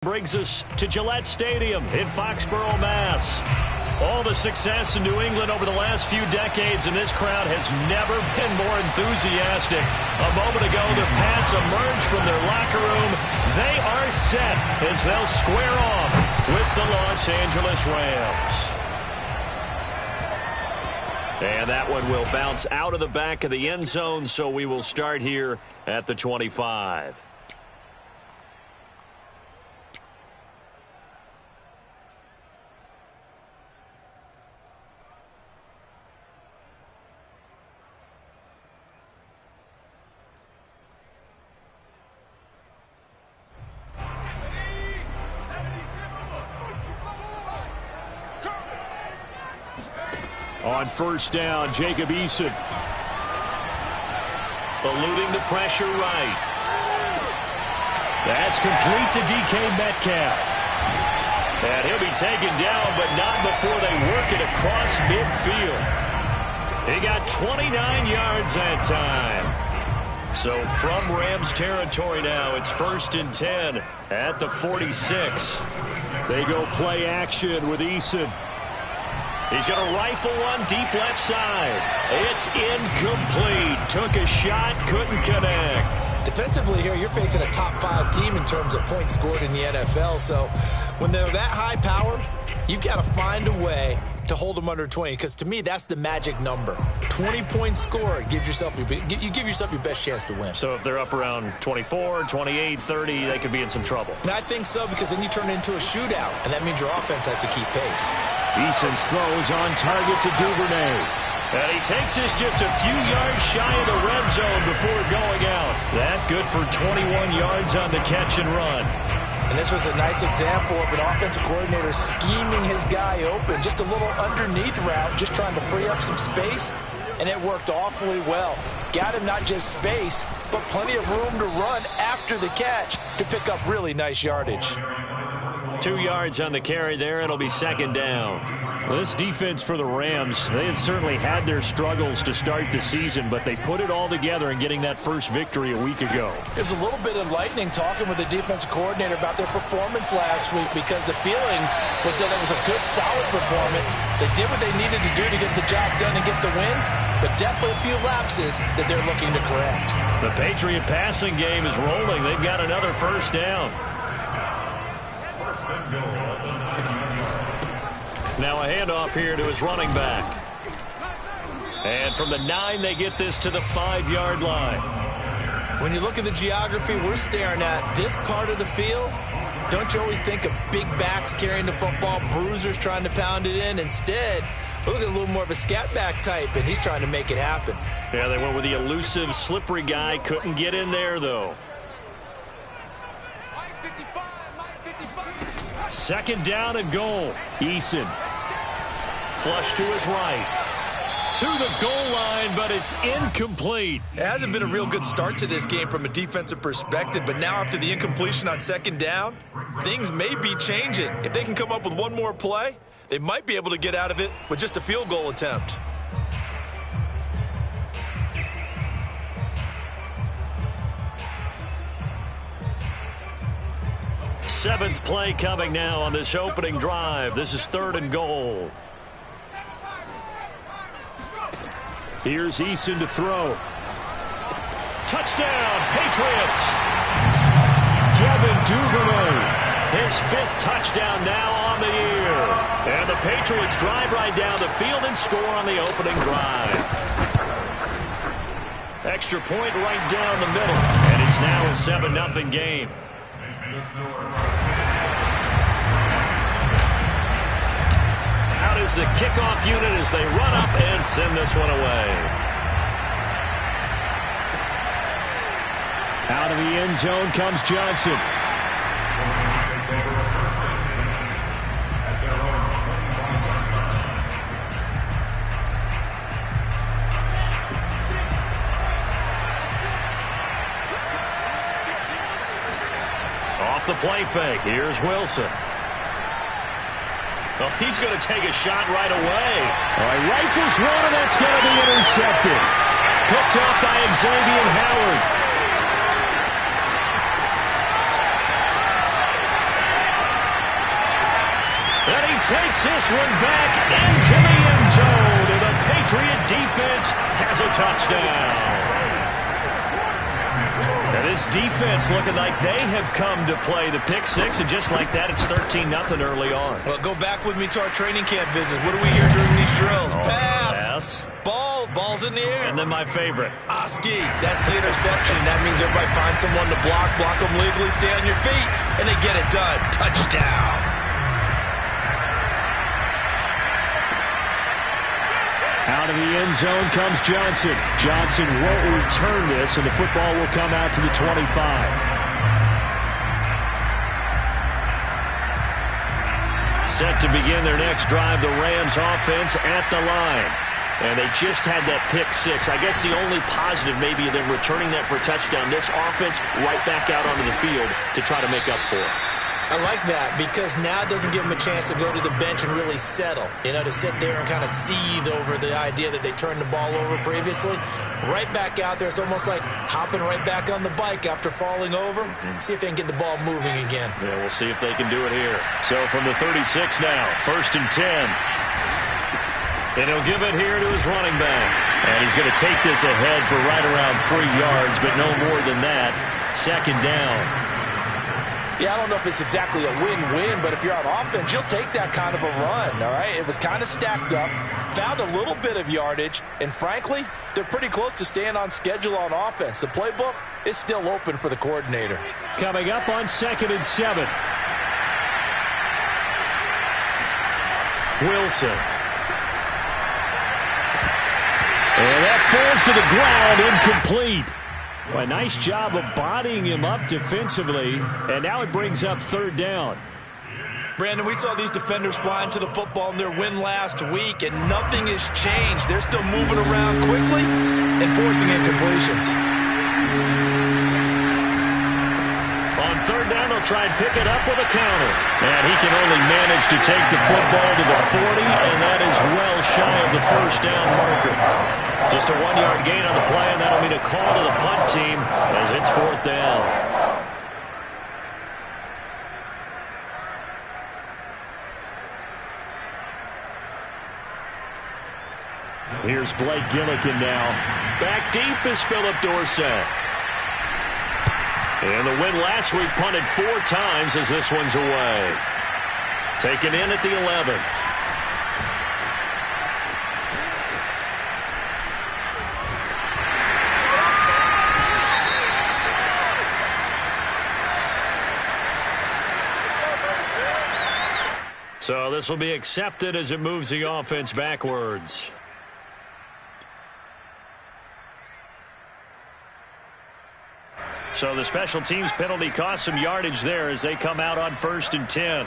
Brings us to Gillette Stadium in Foxborough, Mass. All the success in New England over the last few decades, and this crowd has never been more enthusiastic. A moment ago, the Pats emerged from their locker room. They are set as they'll square off with the Los Angeles Rams. And that one will bounce out of the back of the end zone, so we will start here at the 25. On first down, Jacob Eason. Eluding the pressure right. That's complete to DK Metcalf. And he'll be taken down, but not before they work it across midfield. He got 29 yards that time. So from Rams territory now, it's 1st and 10 at the 46. They go play action with Eason. He's going to rifle one deep left side. It's incomplete. Took a shot, couldn't connect. Defensively here, you're facing a top 5 team in terms of points scored in the NFL. So when they're that high powered, you've got to find a way to hold them under 20, because to me that's the magic number. 20 points scored gives yourself you give yourself your best chance to win. So if they're up around 24, 28, 30, they could be in some trouble. And I think so, because then you turn it into a shootout, and that means your offense has to keep pace. Eason's throws on target to Duvernay. And he takes this just a few yards shy of the red zone before going out. That good for 21 yards on the catch and run. And this was a nice example of an offensive coordinator scheming his guy open. Just a little underneath route, just trying to free up some space, and it worked awfully well. Got him not just space, but plenty of room to run after the catch to pick up really nice yardage. 2 yards on the carry there. It'll be 2nd down. Well, this defense for the Rams, they had certainly had their struggles to start the season, but they put it all together in getting that first victory a week ago. It was a little bit enlightening talking with the defensive coordinator about their performance last week, because the feeling was that it was a good, solid performance. They did what they needed to do to get the job done and get the win, but definitely a few lapses that they're looking to correct. The Patriot passing game is rolling. They've got another first down. Now a handoff here to his running back. And from the 9, they get this to the 5-yard line. When you look at the geography we're staring at, this part of the field, don't you always think of big backs carrying the football, bruisers trying to pound it in? Instead, look at a little more of a scat back type, and he's trying to make it happen. Yeah, they went with the elusive, slippery guy. Couldn't get in there, though. 2nd down and goal. Eason. Flush to his right. To the goal line, but it's incomplete. It hasn't been a real good start to this game from a defensive perspective, but now after the incompletion on 2nd down, things may be changing. If they can come up with one more play, they might be able to get out of it with just a field goal attempt. Seventh play coming now on this opening drive. This is 3rd and goal. Here's Eason to throw. Touchdown, Patriots! Devin Duvernay, his 5th touchdown now on the year. And the Patriots drive right down the field and score on the opening drive. Extra point right down the middle. And it's now a 7-0 game. Out is the kickoff unit as they run up and send this one away. Out of the end zone comes Johnson. Off the play fake. Here's Wilson. Oh, he's going to take a shot right away. He rifles one, and that's going to be intercepted. Picked up by Xavier Howard. takes this one back into the end zone, and the Patriot defense has a touchdown. Now this defense looking like they have come to play the pick six, and just like that, it's 13-0 early on. Well, go back with me to our training camp visits. What do we hear during these drills? Pass. Ball's in the air. And then my favorite. Oski, that's the interception. That means everybody finds someone to block them legally, stay on your feet, and they get it done. Touchdown. Out of the end zone comes Johnson. Johnson won't return this, and the football will come out to the 25. Set to begin their next drive, the Rams offense at the line. And they just had that pick six. I guess the only positive maybe of them returning that for a touchdown. This offense right back out onto the field to try to make up for it. I like that because now it doesn't give them a chance to go to the bench and really settle. You know, to sit there and kind of seethe over the idea that they turned the ball over previously. Right back out there. It's almost like hopping right back on the bike after falling over. See if they can get the ball moving again. Yeah, we'll see if they can do it here. So from the 36 now, 1st and 10. And he'll give it here to his running back. And he's going to take this ahead for right around 3 yards, but no more than that. 2nd down. Yeah, I don't know if it's exactly a win-win, but if you're on offense, you'll take that kind of a run, all right? It was kind of stacked up, found a little bit of yardage, and frankly, they're pretty close to staying on schedule on offense. The playbook is still open for the coordinator. Coming up on 2nd and 7. Wilson. And that falls to the ground, incomplete. Well, a nice job of bodying him up defensively, and now it brings up 3rd down. Brandon, we saw these defenders flying to the football in their win last week, and nothing has changed. They're still moving around quickly and forcing incompletions. On 3rd down, they'll try and pick it up with a counter. And he can only manage to take the football to the 40, and that is well shy of the 1st down marker. Just a 1-yard gain on the play, and that'll mean a call to the punt team as it's 4th down. Here's Blake Gillikin now. Back deep is Philip Dorsett. And the win last week punted 4 times as this one's away. Taken in at the 11. So this will be accepted as it moves the offense backwards. So the special teams penalty cost some yardage there as they come out on 1st and 10.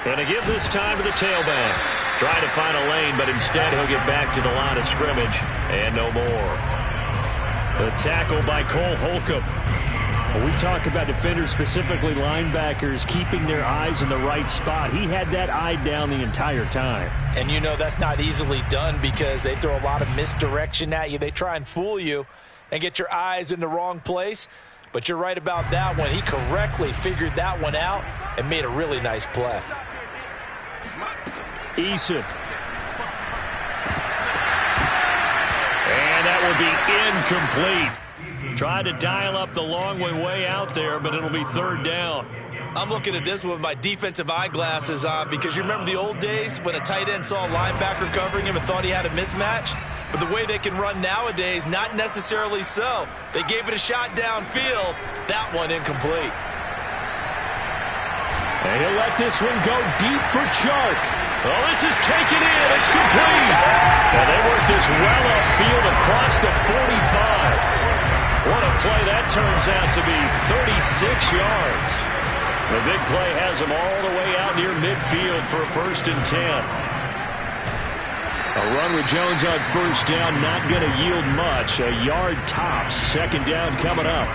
Going to give this time to the tailback. Trying to find a lane, but instead he'll get back to the line of scrimmage and no more. The tackle by Cole Holcomb. We talk about defenders, specifically linebackers, keeping their eyes in the right spot. He had that eye down the entire time. And you know that's not easily done because they throw a lot of misdirection at you. They try and fool you and get your eyes in the wrong place. But you're right about that one. He correctly figured that one out and made a really nice play. Eason. And that will be incomplete. Tried to dial up the long way out there, but it'll be 3rd down. I'm looking at this with my defensive eyeglasses on because you remember the old days when a tight end saw a linebacker covering him and thought he had a mismatch? But the way they can run nowadays, not necessarily so. They gave it a shot downfield. That one incomplete. And he'll let this one go deep for Chark. Oh, this is taken in. It's complete. And they work this well upfield across the 45. What a play that turns out to be, 36 yards. The big play has them all the way out near midfield for a 1st and 10. A run with Jones on 1st down, not going to yield much. A yard tops. 2nd down coming up.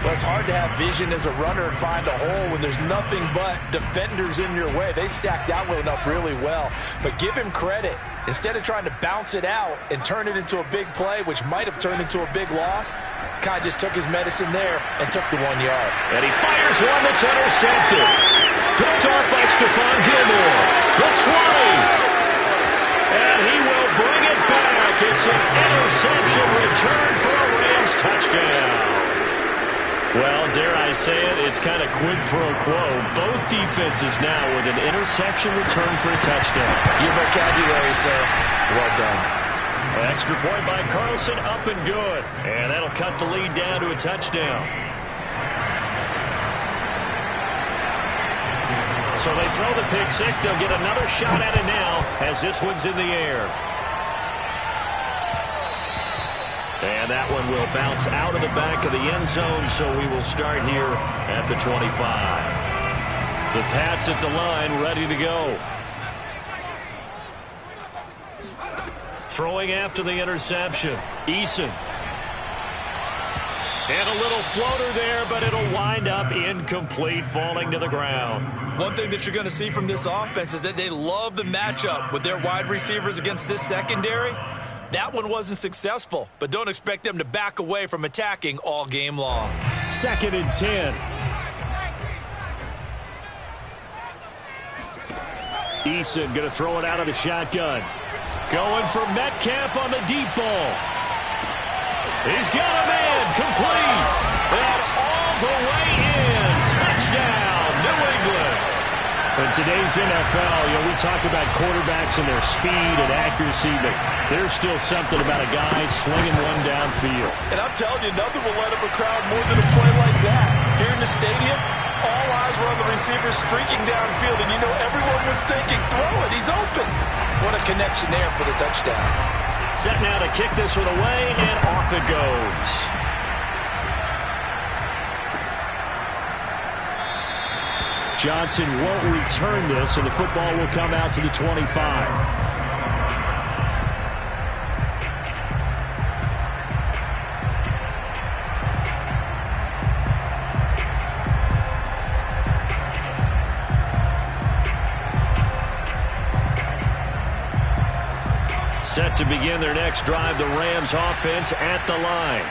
Well, it's hard to have vision as a runner and find a hole when there's nothing but defenders in your way. They stacked that one up really well. But give him credit. Instead of trying to bounce it out and turn it into a big play, which might have turned into a big loss, kind of just took his medicine there and took the 1 yard. And he fires one that's intercepted. Picked off by Stephon Gilmore. The 20. And he will bring it back. It's an interception return for a Rams touchdown. Well, dare I say it, it's kind of quid pro quo. Both defenses now with an interception return for a touchdown. Your vocabulary, sir. Well done. Extra point by Carlson, up and good. And that'll cut the lead down to a touchdown. So they throw the pick six. They'll get another shot at it now as this one's in the air. And that one will bounce out of the back of the end zone, so we will start here at the 25. The Pats at the line, ready to go. Throwing after the interception, Eason. And a little floater there, but it'll wind up incomplete, falling to the ground. One thing that you're going to see from this offense is that they love the matchup with their wide receivers against this secondary. That one wasn't successful, but don't expect them to back away from attacking all game long. 2nd and 10. Eason going to throw it out of the shotgun. Going for Metcalf on the deep ball. He's got a man, complete. And all the way in. Touchdown, New England. In today's NFL, we talk about quarterbacks and their speed and accuracy, but there's still something about a guy slinging one downfield. And I'm telling you, nothing will light up a crowd more than a play like that. Here in the stadium, all eyes were on the receiver streaking downfield, and everyone was thinking, throw it, he's open. What a connection there for the touchdown. Set now to kick this one away, and off it goes. Johnson won't return this, and the football will come out to the 25. Set to begin their next drive, the Rams offense at the line.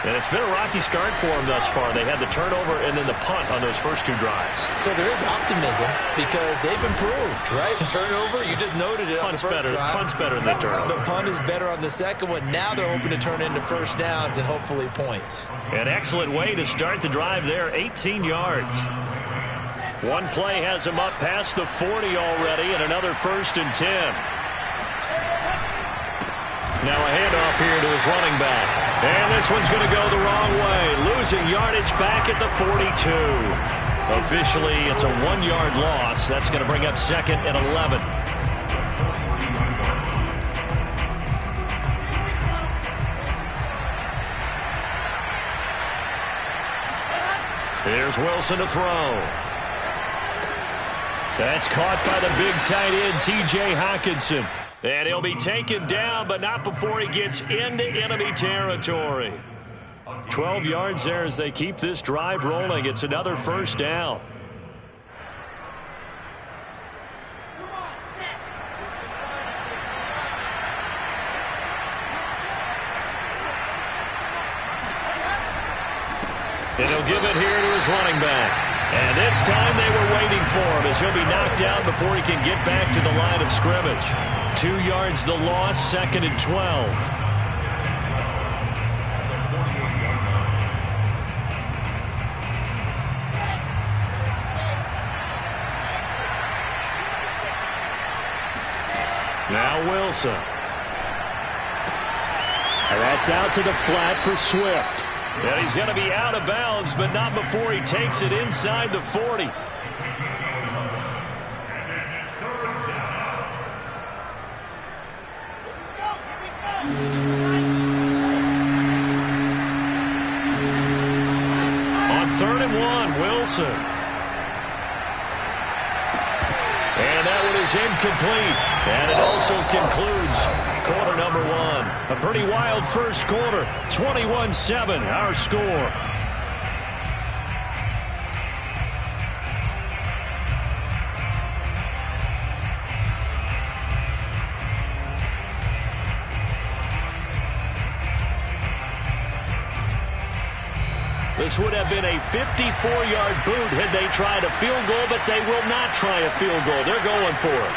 And it's been a rocky start for them thus far. They had the turnover and then the punt on those first two drives. So there is optimism because they've improved, right? Turnover, you just noted it on the first drive. Punt's better than the turnover. The punt is better on the second one. Now they're hoping to turn into first downs and hopefully points. An excellent way to start the drive there, 18 yards. One play has him up past the 40 already, and another 1st and 10. Now a handoff here to his running back. And this one's going to go the wrong way. Losing yardage back at the 42. Officially, it's a 1-yard loss. That's going to bring up 2nd and 11. Here's Wilson to throw. That's caught by the big tight end, T.J. Hockenson. And he'll be taken down, but not before he gets into enemy territory. 12 yards there as they keep this drive rolling. It's another first down. And he'll give it here to his running back. And this time they were waiting for him as he'll be knocked down before he can get back to the line of scrimmage. 2 yards the loss, 2nd and 12. Now Wilson. And that's out to the flat for Swift. And he's going to be out of bounds, but not before he takes it inside the 40. On 3rd and 1, Wilson. And that one is incomplete. And it also concludes quarter number 1. A pretty wild first quarter. 21-7, our score. The This would have been a 54-yard boot had they tried a field goal, but they will not try a field goal. They're going for it.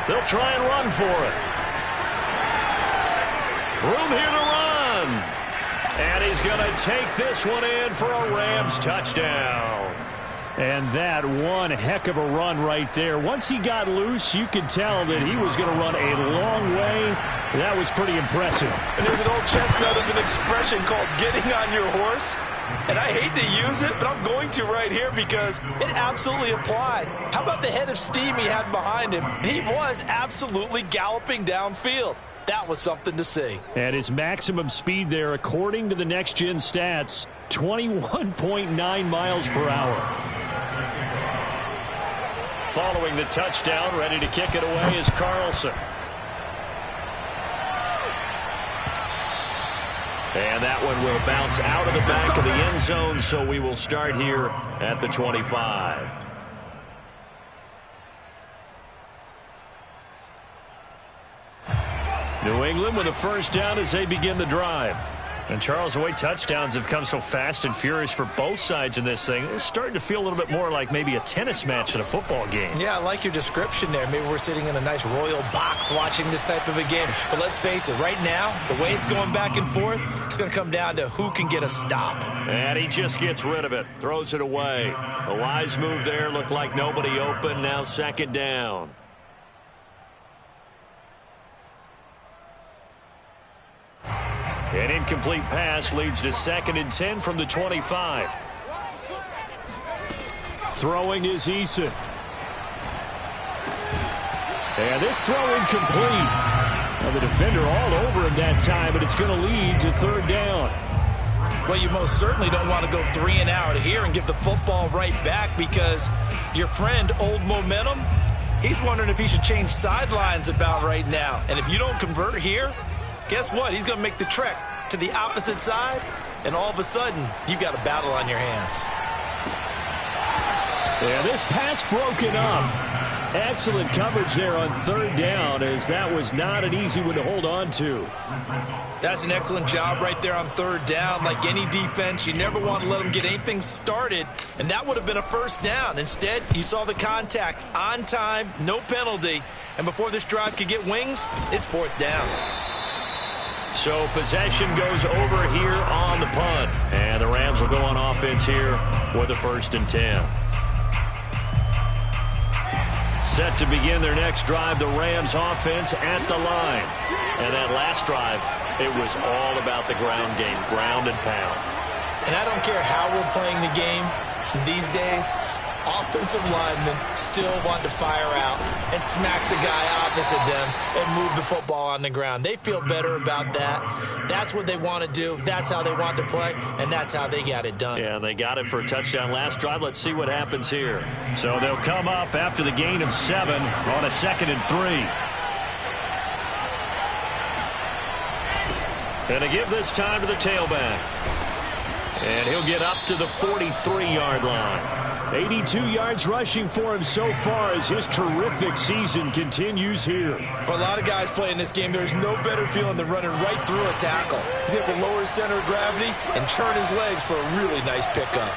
They'll try and run for it. Room here to run. And he's going to take this one in for a Rams touchdown. And that one heck of a run right there. Once he got loose, you could tell that he was going to run a long way. That was pretty impressive. And there's an old chestnut of an expression called getting on your horse. And I hate to use it, but I'm going to right here because it absolutely applies. How about the head of steam he had behind him? He was absolutely galloping downfield. That was something to see. And his maximum speed there, according to the next-gen stats, 21.9 miles per hour. Following the touchdown, ready to kick it away is Carlson. And that one will bounce out of the back of the end zone, so we will start here at the 25. New England with a first down as they begin the drive. And Charles, the way touchdowns have come so fast and furious for both sides in this thing, it's starting to feel a little bit more like maybe a tennis match than a football game. Yeah, I like your description there. Maybe we're sitting in a nice royal box watching this type of a game. But let's face it, right now, the way it's going back and forth, it's going to come down to who can get a stop. And he just gets rid of it, throws it away. A wise move there, looked like nobody open, now second down. An incomplete pass leads to 2nd and 10 from the 25. Throwing is Eason. And this throw incomplete. Now the defender all over him that time, but it's going to lead to 3rd down. Well, you most certainly don't want to go 3 and out here and give the football right back because your friend, Old Momentum, he's wondering if he should change sidelines about right now. And if you don't convert here, guess what? He's going to make the trek to the opposite side, and all of a sudden, you've got a battle on your hands. Yeah, this pass broken up. Excellent coverage there on 3rd down, as that was not an easy one to hold on to. That's an excellent job right there on 3rd down. Like any defense, you never want to let them get anything started, and that would have been a 1st down. Instead, you saw the contact on time, no penalty, and before this drive could get wings, it's 4th down. So possession goes over here on the punt. And the Rams will go on offense here with a 1st and 10. Set to begin their next drive, the Rams offense at the line. And that last drive, it was all about the ground game, ground and pound. And I don't care how we're playing the game these days, offensive linemen still want to fire out and smack the guy opposite them and move the football on the ground. They feel better about that. That's what they want to do. That's how they want to play, and that's how they got it done. Yeah, they got it for a touchdown last drive. Let's see what happens here. So they'll come up after the gain of 7 on a 2nd and 3. And to give this time to the tailback. And he'll get up to the 43-yard line. 82 yards rushing for him so far as his terrific season continues here. For a lot of guys playing this game, there's no better feeling than running right through a tackle. He's able to lower his center of gravity and churn his legs for a really nice pickup.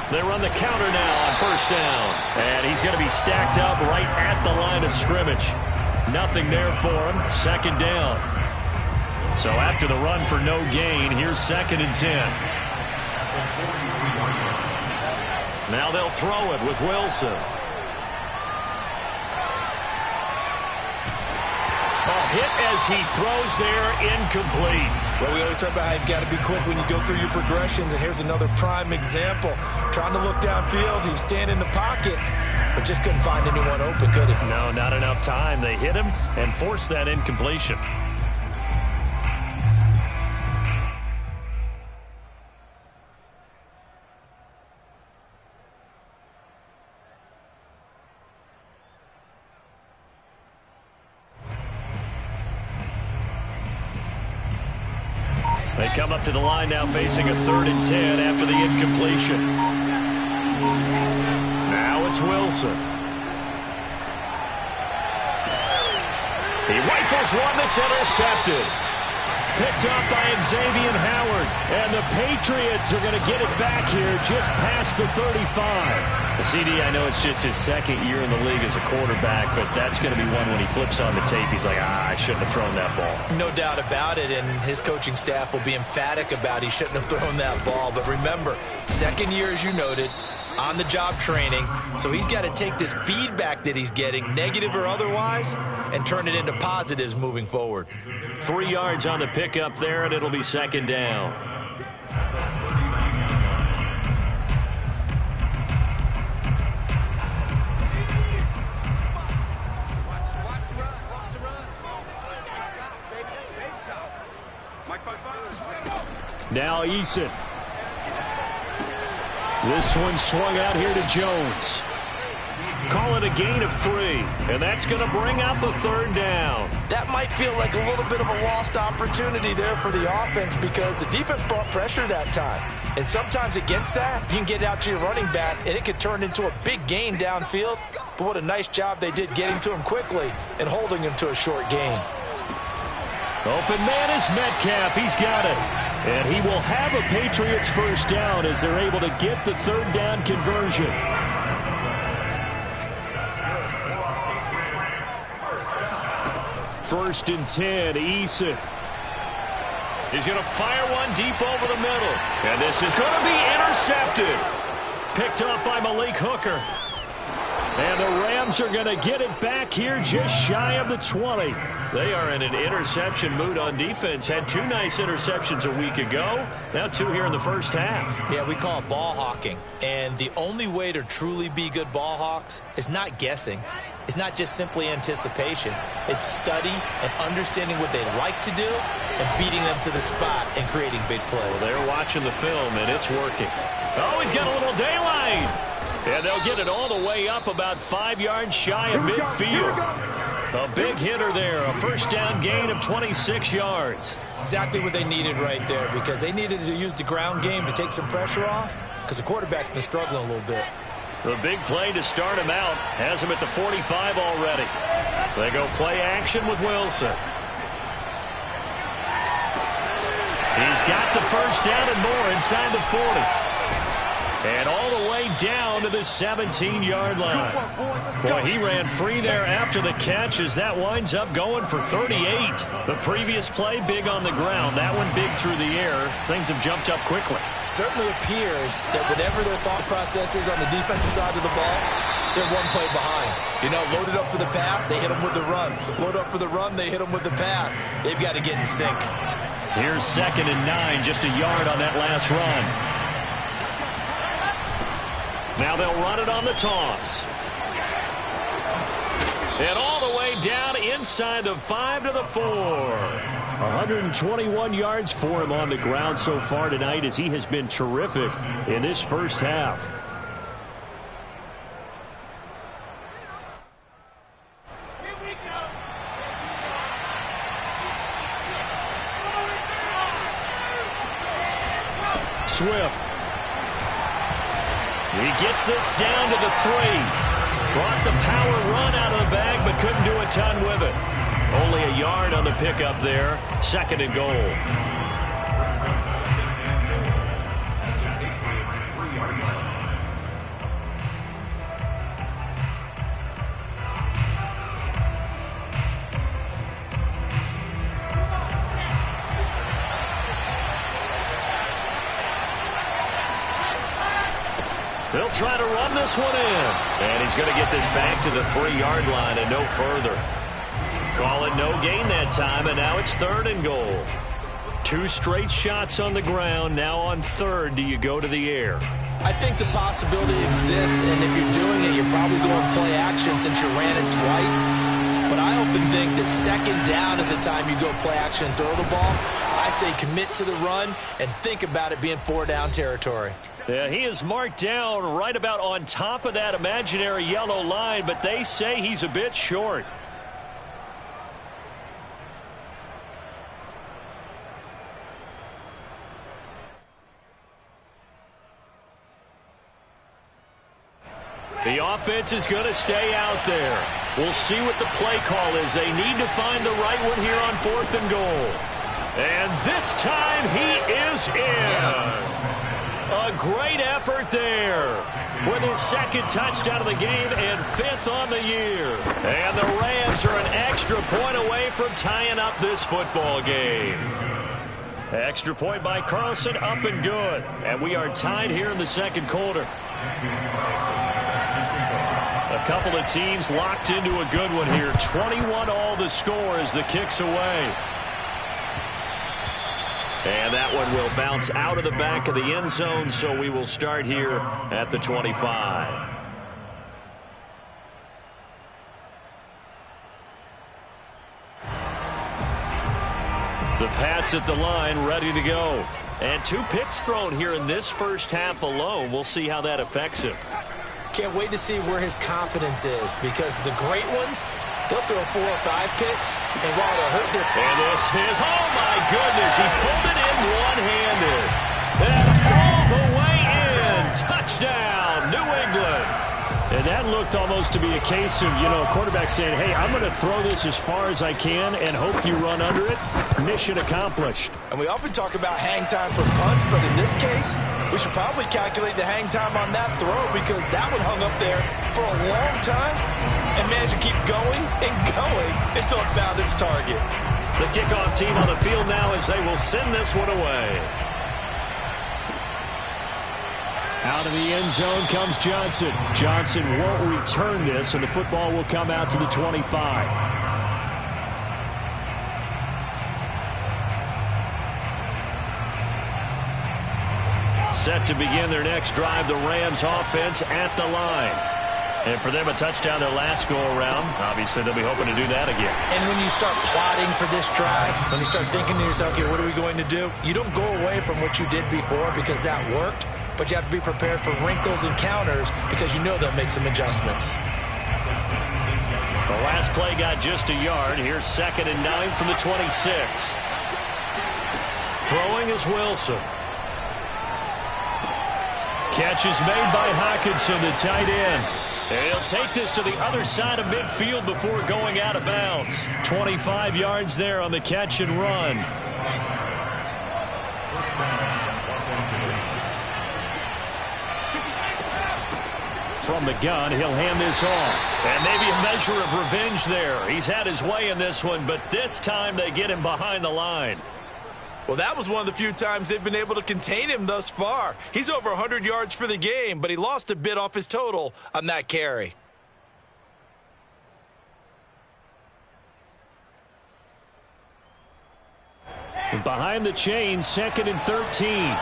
They run the counter now on 1st down. And he's going to be stacked up right at the line of scrimmage. Nothing there for him. 2nd down. So after the run for no gain, here's 2nd and 10. Now they'll throw it with Wilson. A hit as he throws there, incomplete. Well, we always talk about how you've got to be quick when you go through your progressions, and here's another prime example. Trying to look downfield, he was standing in the pocket, but just couldn't find anyone open, could he? No, not enough time. They hit him and forced that incompletion. They come up to the line now facing a 3rd and 10 after the incompletion. Now it's Wilson. He rifles one that's intercepted. picked up by Xavier Howard. And the Patriots are going to get it back here just past the 35. The CD, I know it's just his second year in the league as a quarterback, but that's going to be one when he flips on the tape. He's like, I shouldn't have thrown that ball. No doubt about it, and his coaching staff will be emphatic about he shouldn't have thrown that ball. But remember, second year, as you noted, on-the-job training, so he's got to take this feedback that he's getting, negative or otherwise, and turn it into positives moving forward. 3 yards on the pickup there, and it'll be second down. Now Eason. This one swung out here to Jones. Call it a gain of 3, and that's going to bring up a third down. That might feel like a little bit of a lost opportunity there for the offense because the defense brought pressure that time. And sometimes against that, you can get out to your running back, and it could turn into a big gain downfield. But what a nice job they did getting to him quickly and holding him to a short gain. Open man is Metcalf. He's got it. And he will have a Patriots first down as they're able to get the third down conversion. First and 10, Eason. He's going to fire one deep over the middle. And this is going to be intercepted. Picked up by Malik Hooker. And the Rams are going to get it back here just shy of the 20. They are in an interception mood on defense. Had 2 nice interceptions a week ago. Now 2 here in the first half. Yeah, we call it ball hawking. And the only way to truly be good ball hawks is not guessing. It's not just simply anticipation. It's study and understanding what they like to do and beating them to the spot and creating big plays. Well, they're watching the film, and it's working. Oh, he's got a little daylight. And they'll get it all the way up about 5 yards shy of midfield. A big hitter there, a first down gain of 26 yards. Exactly what they needed right there because they needed to use the ground game to take some pressure off because the quarterback's been struggling a little bit. The big play to start him out has him at the 45 already. They go play action with Wilson. He's got the first down and more inside the 40. And all the way down to the 17-yard line. Boy, he ran free there after the catch as that winds up going for 38. The previous play, big on the ground. That one big through the air. Things have jumped up quickly. Certainly appears that whatever their thought process is on the defensive side of the ball, they're one play behind. You know, loaded up for the pass, they hit them with the run. Load up for the run, they hit them with the pass. They've got to get in sync. Here's 2nd and 9, just a yard on that last run. Now they'll run it on the toss. And all the way down inside the 5 to the 4. 121 yards for him on the ground so far tonight as he has been terrific in this first half. Swift. He gets this down to the 3. Brought the power run out of the bag, but couldn't do a ton with it. Only a yard on the pickup there. 2nd and goal. They'll try to run this one in. And he's going to get this back to the 3-yard line and no further. Call it no gain that time, and now it's 3rd and goal. 2 straight shots on the ground. Now on 3rd, do you go to the air? I think the possibility exists, and if you're doing it, you're probably going play action since you ran it twice. But I often think that 2nd down is the time you go play action and throw the ball. I say commit to the run and think about it being 4-down territory. Yeah, he is marked down right about on top of that imaginary yellow line, but they say he's a bit short. The offense is going to stay out there. We'll see what the play call is. They need to find the right one here on 4th and goal. And this time he is in. Yes. A great effort there with his second touchdown of the game and 5th on the year. And the Rams are an extra point away from tying up this football game. Extra point by Carlson, up and good. And we are tied here in the second quarter. A couple of teams locked into a good one here. 21-all the score as the kick's away. And that one will bounce out of the back of the end zone, so we will start here at the 25. The Pats at the line, ready to go. And 2 picks thrown here in this first half alone. We'll see how that affects him. Can't wait to see where his confidence is, because the great ones, they'll throw 4 or 5 picks, and while they're hurt, they're... And this is, oh my goodness, he pulled it in one-handed. And all the way in. Touchdown, New England. And that looked almost to be a case of, a quarterback saying, hey, I'm going to throw this as far as I can and hope you run under it. Mission accomplished. And we often talk about hang time for punts, but in this case, we should probably calculate the hang time on that throw, because that one hung up there for a long time and managed to keep going and going until it found its target. The kickoff team on the field now as they will send this one away. Out of the end zone comes Johnson. Johnson won't return this, and the football will come out to the 25. Set to begin their next drive, the Rams offense at the line. And for them, a touchdown their last go-around. Obviously, they'll be hoping to do that again. And when you start plotting for this drive, when you start thinking to yourself, okay, what are we going to do? You don't go away from what you did before because that worked, but you have to be prepared for wrinkles and counters because you know they'll make some adjustments. The last play got just a yard. Here's 2nd and 9 from the 26. Throwing is Wilson. Catch is made by Hockenson, the tight end. And he'll take this to the other side of midfield before going out of bounds. 25 yards there on the catch and run. From the gun, he'll hand this off. And maybe a measure of revenge there. He's had his way in this one, but this time they get him behind the line. Well, that was one of the few times they've been able to contain him thus far. He's over 100 yards for the game, but he lost a bit off his total on that carry. Behind the chain, 2nd and 13.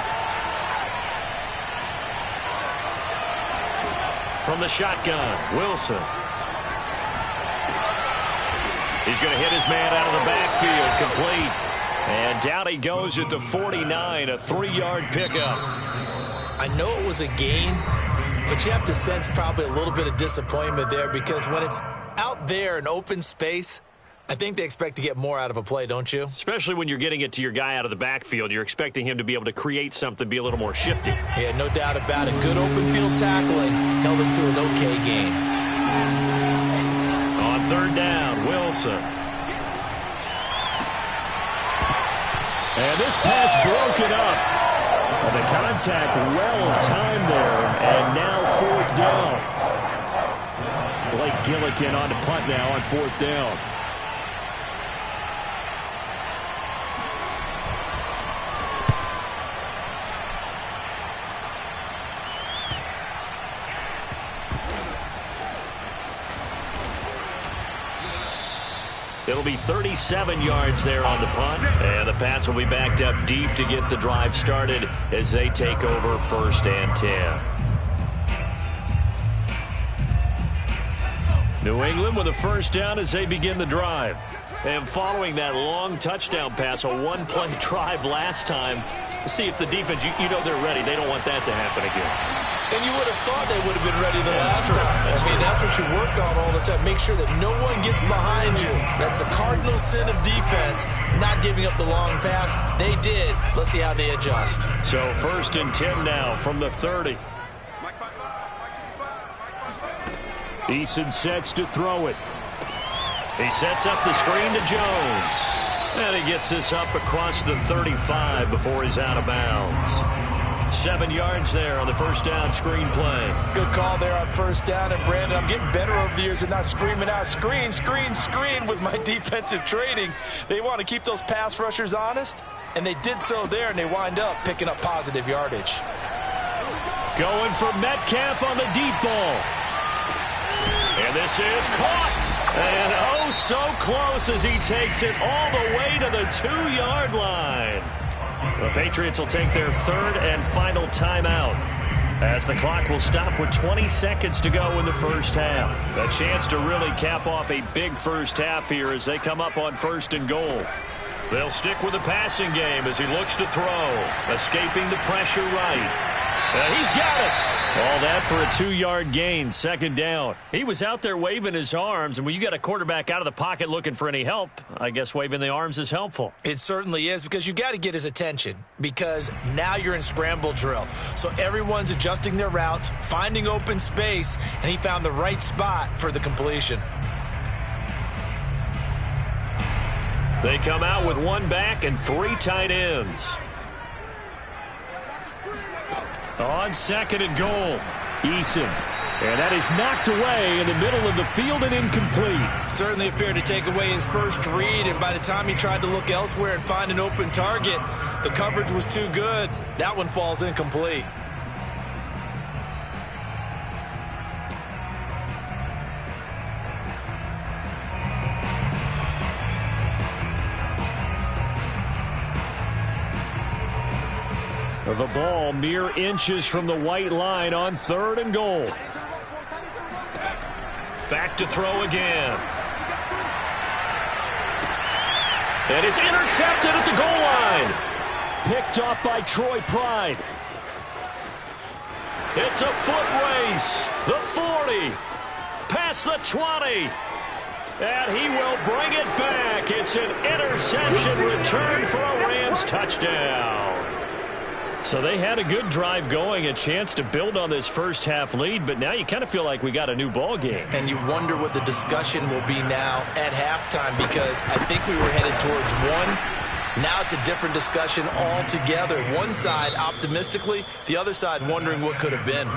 From the shotgun, Wilson. He's going to hit his man out of the backfield, complete. And down he goes at the 49, a 3-yard pickup. I know it was a gain, but you have to sense probably a little bit of disappointment there, because when it's out there in open space, I think they expect to get more out of a play, don't you? Especially when you're getting it to your guy out of the backfield. You're expecting him to be able to create something, be a little more shifty. Yeah, no doubt about it. Good open field tackling held him to an okay gain. On 3rd down, Wilson. And this pass broken up. And the contact well timed there. And now 4th down. Blake Gillikin on to punt now on 4th down. It'll be 37 yards there on the punt. And the Pats will be backed up deep to get the drive started as they take over 1st and 10. New England with a 1st down as they begin the drive. And following that long touchdown pass, a 1-play drive last time, see if the defense, you know they're ready. They don't want that to happen again. And you would have thought they would have been ready the last time. That's what you work on all the time. Make sure that no one gets behind you. That's the cardinal sin of defense, not giving up the long pass. They did. Let's see how they adjust. So 1st and 10 now from the 30. Eason sets to throw it. He sets up the screen to Jones. And he gets this up across the 35 before he's out of bounds. 7 yards there on the first down screen play. Good call there on first down. And, Brandon, I'm getting better over the years at not screaming out, screen, screen, screen with my defensive training. They want to keep those pass rushers honest, and they did so there, and they wind up picking up positive yardage. Going for Metcalf on the deep ball. And this is caught. And oh, so close as he takes it all the way to the 2-yard line. The Patriots will take their third and final timeout, as the clock will stop with 20 seconds to go in the first half. A chance to really cap off a big first half here as they come up on 1st and goal. They'll stick with the passing game as he looks to throw, escaping the pressure right. He's got it. All that for a 2-yard gain, 2nd down. He was out there waving his arms, and when you got a quarterback out of the pocket looking for any help, I guess waving the arms is helpful. It certainly is, because you got to get his attention, because now you're in scramble drill. So everyone's adjusting their routes, finding open space, and he found the right spot for the completion. They come out with 1 back and 3 tight ends. On 2nd and goal, Eason. And that is knocked away in the middle of the field and incomplete. Certainly appeared to take away his first read, and by the time he tried to look elsewhere and find an open target, the coverage was too good. That one falls incomplete. The ball mere inches from the white line on 3rd and goal. Back to throw again. And it's intercepted at the goal line. Picked off by Troy Pride. It's a foot race. The 40. Past the 20. And he will bring it back. It's an interception return for a Rams touchdown. So they had a good drive going, a chance to build on this first half lead, but now you kind of feel like we got a new ball game. And you wonder what the discussion will be now at halftime, because I think we were headed towards one. Now it's a different discussion altogether. One side optimistically, the other side wondering what could have been.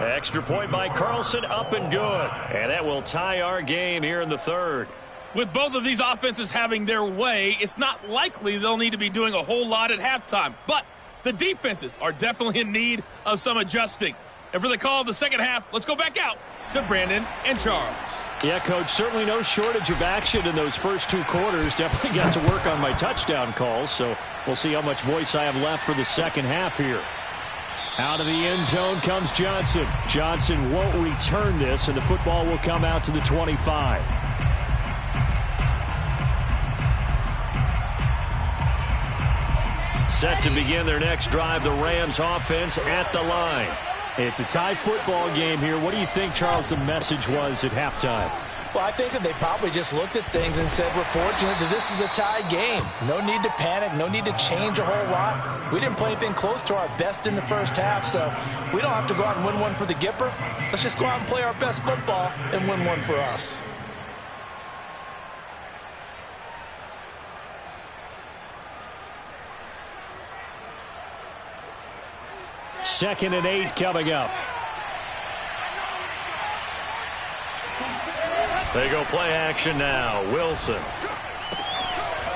Extra point by Carlson, up and good. And that will tie our game here in the 3rd. With both of these offenses having their way, it's not likely they'll need to be doing a whole lot at halftime. But the defenses are definitely in need of some adjusting. And for the call of the second half, let's go back out to Brandon and Charles. Yeah, Coach, certainly no shortage of action in those first 2 quarters. Definitely got to work on my touchdown calls, so we'll see how much voice I have left for the second half here. Out of the end zone comes Johnson. Johnson won't return this, and the football will come out to the 25. Set to begin their next drive, the Rams offense at the line. It's a tie football game here. What do you think, Charles, the message was at halftime? Well, I think that they probably just looked at things and said, we're fortunate that this is a tie game. No need to panic, no need to change a whole lot. We didn't play anything close to our best in the first half, so we don't have to go out and win one for the Gipper. Let's just go out and play our best football and win one for us. Second and 8 coming up. They go play action now. Wilson.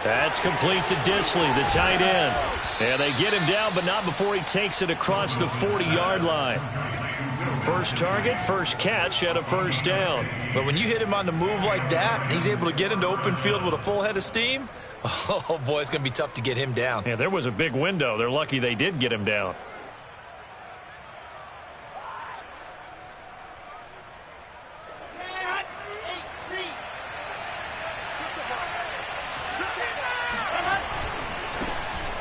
That's complete to Disley, the tight end. And they get him down, but not before he takes it across the 40-yard line. First target, first catch, and a first down. But when you hit him on the move like that, he's able to get into open field with a full head of steam. Oh, boy, it's going to be tough to get him down. Yeah, there was a big window. They're lucky they did get him down.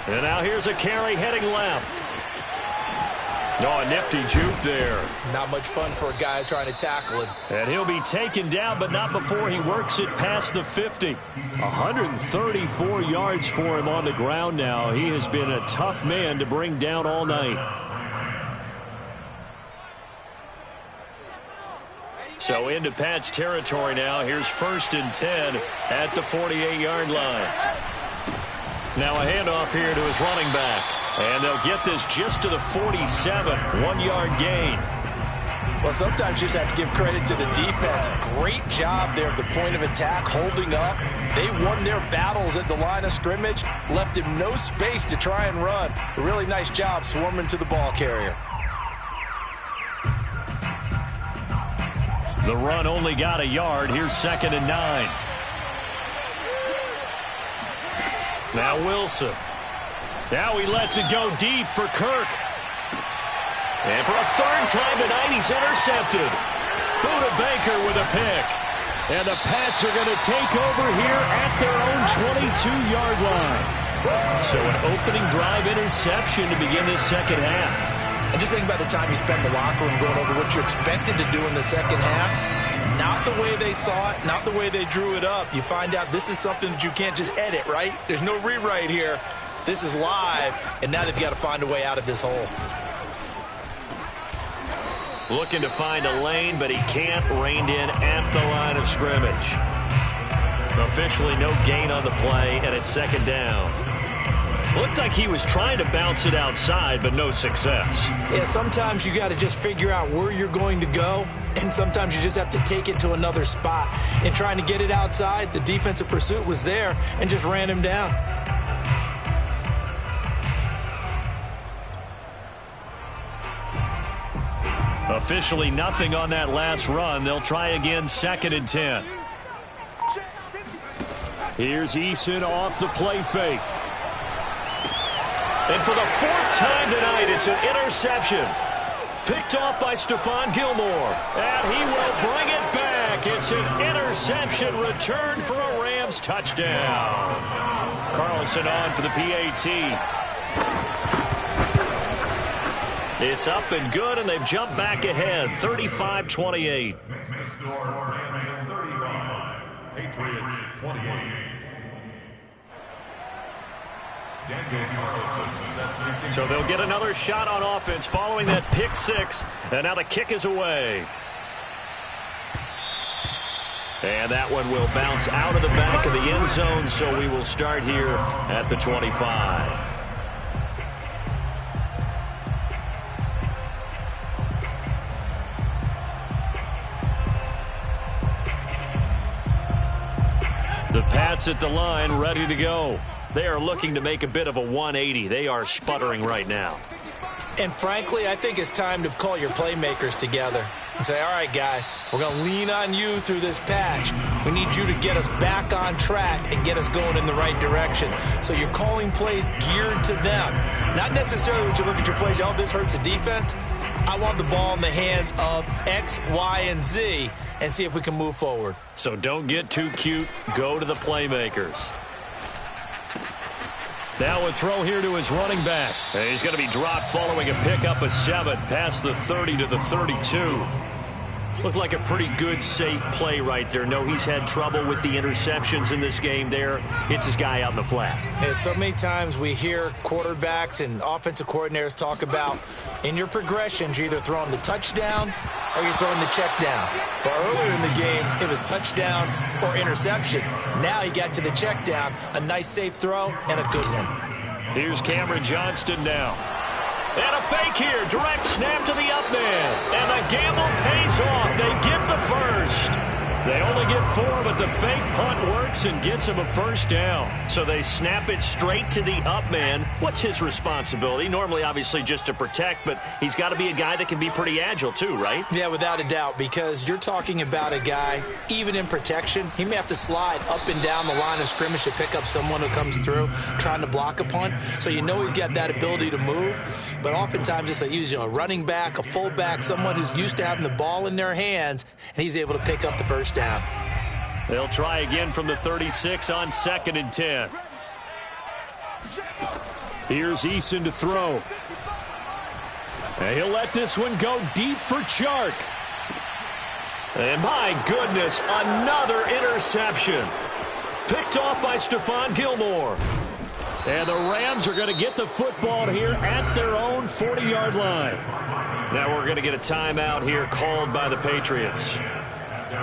And now here's a carry heading left. Oh, a nifty juke there. Not much fun for a guy trying to tackle him. And he'll be taken down, but not before he works it past the 50. 134 yards for him on the ground now. He has been a tough man to bring down all night. So into Pats territory now. Here's 1st and 10 at the 48-yard line. Now a handoff here to his running back. And they'll get this just to the 47, 1-yard gain. Well, sometimes you just have to give credit to the defense. Great job there at the point of attack, holding up. They won their battles at the line of scrimmage, left him no space to try and run. A really nice job swarming to the ball carrier. The run only got a yard. Here's 2nd and 9. Now Wilson. Now he lets it go deep for Kirk. And for a 3rd time tonight, he's intercepted. Buda Baker with a pick. And the Pats are going to take over here at their own 22-yard line. So an opening drive interception to begin this second half. And just think about the time you spent in the locker room going over what you expected to do in the second half. Not the way they saw it, not the way they drew it up. You find out this is something that you can't just edit, right? There's no rewrite here. This is live, and now they've got to find a way out of this hole. Looking to find a lane, but he can't. Reined in at the line of scrimmage. Officially no gain on the play, and it's 2nd down. Looked like he was trying to bounce it outside, but no success. Yeah, sometimes you got to just figure out where you're going to go, and sometimes you just have to take it to another spot. In trying to get it outside, the defensive pursuit was there and just ran him down. Officially nothing on that last run. They'll try again, 2nd and 10. Here's Eason off the play fake. And for the 4th time tonight, it's an interception. Picked off by Stephon Gilmore. And he will bring it back. It's an interception returned for a Rams touchdown. Carlson on for the PAT. It's up and good, and they've jumped back ahead, 35-28. Next score, Rams 35, Patriots 28. So they'll get another shot on offense following that pick 6, and now the kick is away. And that one will bounce out of the back of the end zone, so we will start here at the 25. The Pats at the line, ready to go. They are looking to make a bit of a 180. They are sputtering right now. And frankly, I think it's time to call your playmakers together and say, all right, guys, we're going to lean on you through this patch. We need you to get us back on track and get us going in the right direction. So you're calling plays geared to them. Not necessarily when you look at your plays, oh, this hurts the defense. I want the ball in the hands of X, Y, and Z and see if we can move forward. So don't get too cute. Go to the playmakers. Now a throw here to his running back. And he's going to be dropped following a pickup of 7 past the 30 to the 32. Looked like a pretty good, safe play right there. No, he's had trouble with the interceptions in this game there. Hits his guy out in the flat. Yeah, so many times we hear quarterbacks and offensive coordinators talk about in your progressions, you're either throwing the touchdown or you're throwing the check down. But earlier in the game, it was touchdown or interception. Now he got to the check down, a nice safe throw and a good one. Here's Cameron Johnston now. And a fake here. Direct snap to the up man. And the gamble pays off. They get the first. They only get 4, but the fake punt works and gets him a first down. So they snap it straight to the up man. What's his responsibility? Normally, obviously, just to protect, but he's got to be a guy that can be pretty agile too, right? Yeah, without a doubt, because you're talking about a guy, even in protection, he may have to slide up and down the line of scrimmage to pick up someone who comes through trying to block a punt. So you know he's got that ability to move, but oftentimes it's usually a running back, a fullback, someone who's used to having the ball in their hands, and he's able to pick up the first down. They'll try again from the 36 on 2nd and 10. Here's Eason to throw. And he'll let this one go deep for Chark. And my goodness, another interception. Picked off by Stephon Gilmore. And the Rams are going to get the football here at their own 40-yard line. Now we're going to get a timeout here called by the Patriots.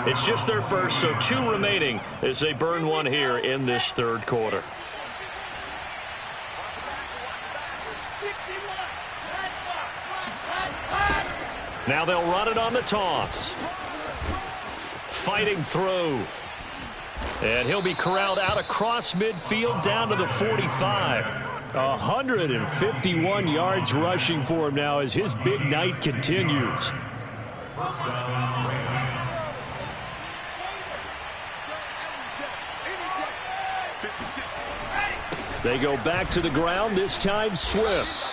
It's just their first, so 2 remaining as they burn one here in this third quarter. Now they'll run it on the toss. Fighting through. And he'll be corralled out across midfield down to the 45. 151 yards rushing for him now as his big night continues. They go back to the ground, this time Swift.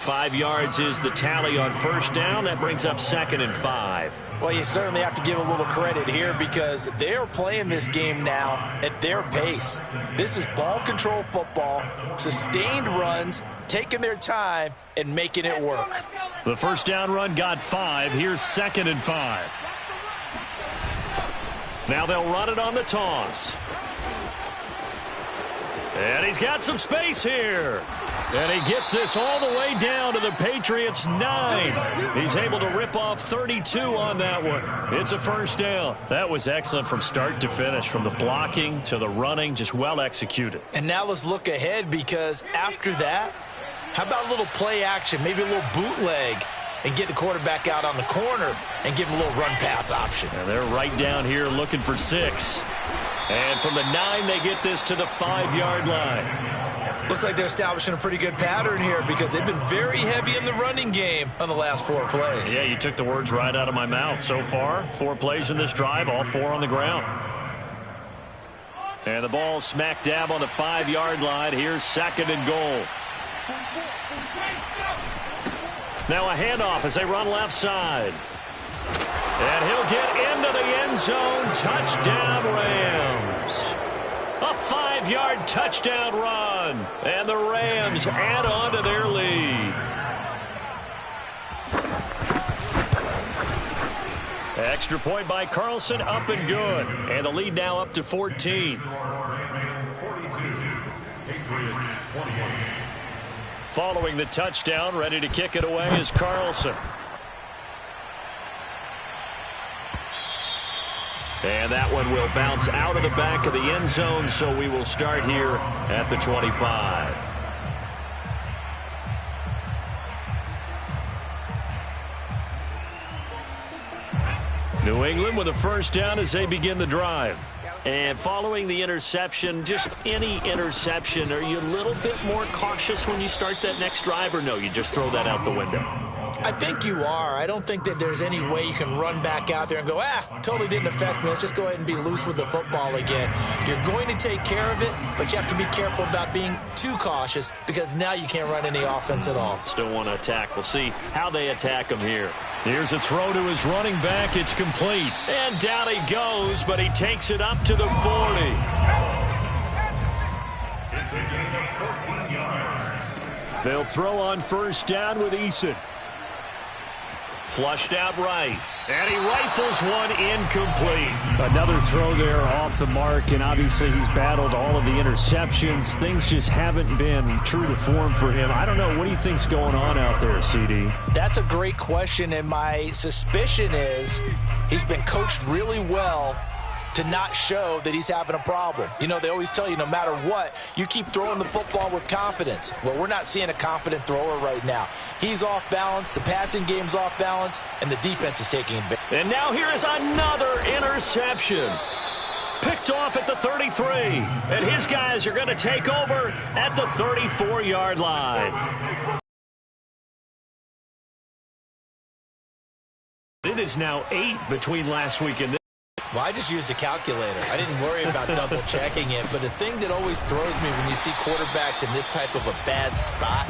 5 yards is the tally on first down. That brings up 2nd and 5. Well, you certainly have to give a little credit here because they're playing this game now at their pace. This is ball control football, sustained runs, taking their time and making it work. The first down run got 5. Here's 2nd and 5. Now they'll run it on the toss. And he's got some space here. And he gets this all the way down to the Patriots' 9. He's able to rip off 32 on that one. It's a first down. That was excellent from start to finish, from the blocking to the running, just well executed. And now let's look ahead because after that, how about a little play action, maybe a little bootleg, and get the quarterback out on the corner and give him a little run-pass option. And they're right down here looking for 6. And from the 9, they get this to the 5-yard line. Looks like they're establishing a pretty good pattern here because they've been very heavy in the running game on the last 4 plays. Yeah, you took the words right out of my mouth. So far, 4 plays in this drive, all 4 on the ground. And the ball smack dab on the 5-yard line. Here's 2nd and goal. Now a handoff as they run left side. And he'll get into the end zone. Touchdown, Rams. A 5-yard touchdown run. And the Rams add on to their lead. Extra point by Carlson, up and good. And the lead now up to 14. Following the touchdown, ready to kick it away is Carlson. And that one will bounce out of the back of the end zone, so we will start here at the 25. New England with a first down as they begin the drive. And following the interception, just any interception, are you a little bit more cautious when you start that next drive, or no, you just throw that out the window? I think you are. I don't think that there's any way you can run back out there and go, totally didn't affect me. Let's just go ahead and be loose with the football again. You're going to take care of it, but you have to be careful about being too cautious because now you can't run any offense at all. Still want to attack. We'll see how they attack him here. Here's a throw to his running back. It's complete. And down he goes, but he takes it up to the 40. They'll throw on first down with Eason. Flushed out right. And he rifles one incomplete. Another throw there off the mark, and obviously he's battled all of the interceptions. Things just haven't been true to form for him. I don't know. What do you think's going on out there, CD? That's a great question, and my suspicion is he's been coached really well to not show that he's having a problem. You know, they always tell you no matter what, you keep throwing the football with confidence. Well, we're not seeing a confident thrower right now. He's off balance, the passing game's off balance, and the defense is taking advantage. And now here is another interception. Picked off at the 33. And his guys are going to take over at the 34-yard line. It is now 8 between last week and this. Well, I just used a calculator. I didn't worry about double-checking it. But the thing that always throws me when you see quarterbacks in this type of a bad spot,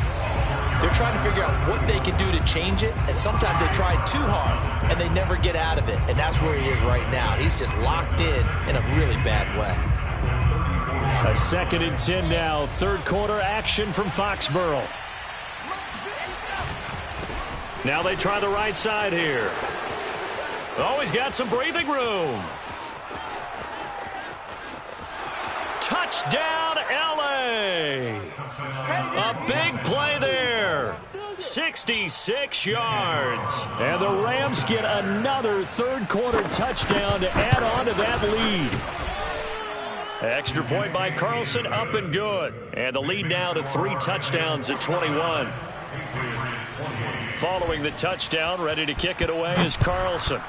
they're trying to figure out what they can do to change it. And sometimes they try too hard, and they never get out of it. And that's where he is right now. He's just locked in a really bad way. A 2nd and 10 now. Third quarter action from Foxborough. Now they try the right side here. Oh, he's got some breathing room. Touchdown, L.A. A big play there. 66 yards. And the Rams get another third quarter touchdown to add on to that lead. Extra point by Carlson, up and good. And the lead now to 3 touchdowns at 21. Following the touchdown, ready to kick it away is Carlson.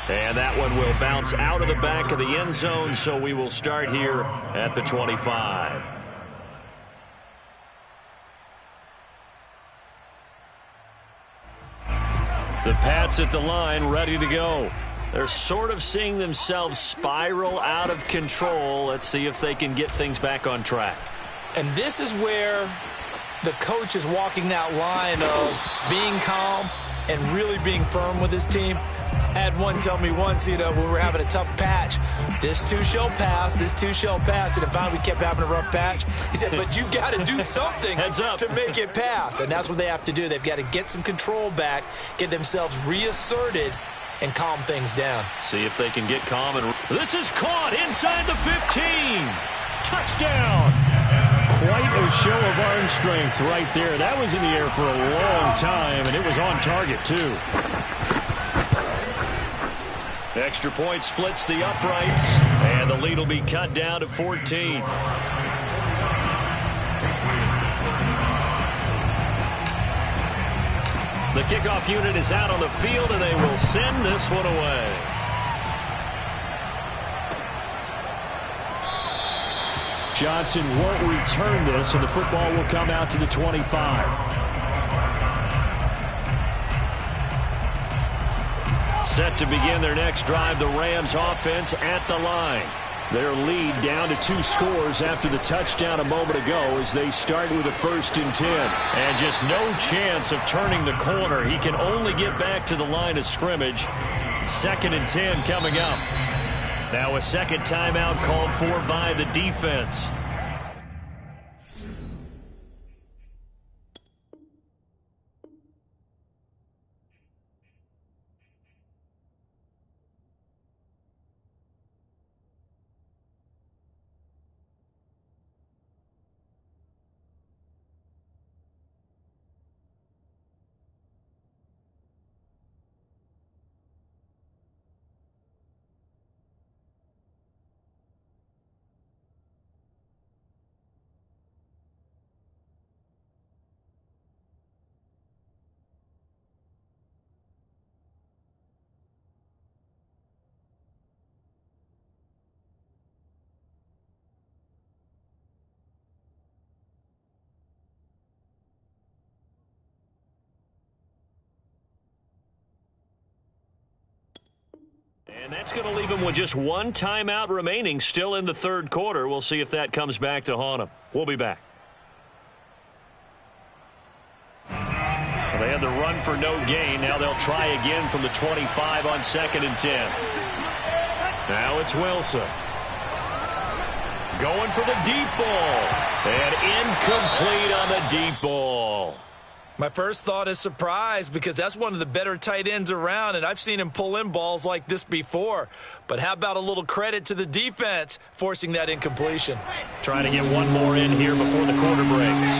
And that one will bounce out of the back of the end zone, so we will start here at the 25. The Pats at the line, ready to go. They're sort of seeing themselves spiral out of control. Let's see if they can get things back on track. And this is where the coach is walking that line of being calm and really being firm with his team. I had one tell me once, when we were having a tough patch, this too shall pass, this too shall pass. And finally we kept having a rough patch. He said, but you got to do something to make it pass. And that's what they have to do. They've got to get some control back, get themselves reasserted, and calm things down. See if they can get calm. And this is caught inside the 15. Touchdown. Quite a show of arm strength right there. That was in the air for a long time, and it was on target, too. Extra point splits the uprights, and the lead will be cut down to 14. The kickoff unit is out on the field, and they will send this one away. Johnson won't return this, and the football will come out to the 25. Set to begin their next drive, the Rams offense at the line. Their lead down to 2 scores after the touchdown a moment ago as they start with a 1st and 10. And just no chance of turning the corner. He can only get back to the line of scrimmage. 2nd and 10 coming up. Now a second timeout called for by the defense. And that's going to leave him with just one timeout remaining still in the 3rd quarter. We'll see if that comes back to haunt him. We'll be back. They had the run for no gain. Now they'll try again from the 25 on 2nd and 10. Now it's Wilson. Going for the deep ball. And incomplete on the deep ball. My first thought is surprise because that's one of the better tight ends around, and I've seen him pull in balls like this before. But how about a little credit to the defense forcing that incompletion? Trying to get one more in here before the quarter breaks.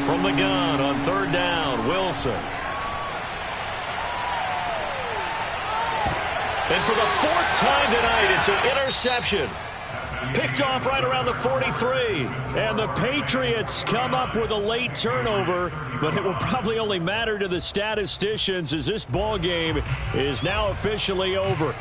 From the gun on 3rd down, Wilson. And for the 4th time tonight, it's an interception. Picked off right around the 43. And the Patriots come up with a late turnover, but it will probably only matter to the statisticians as this ball game is now officially over.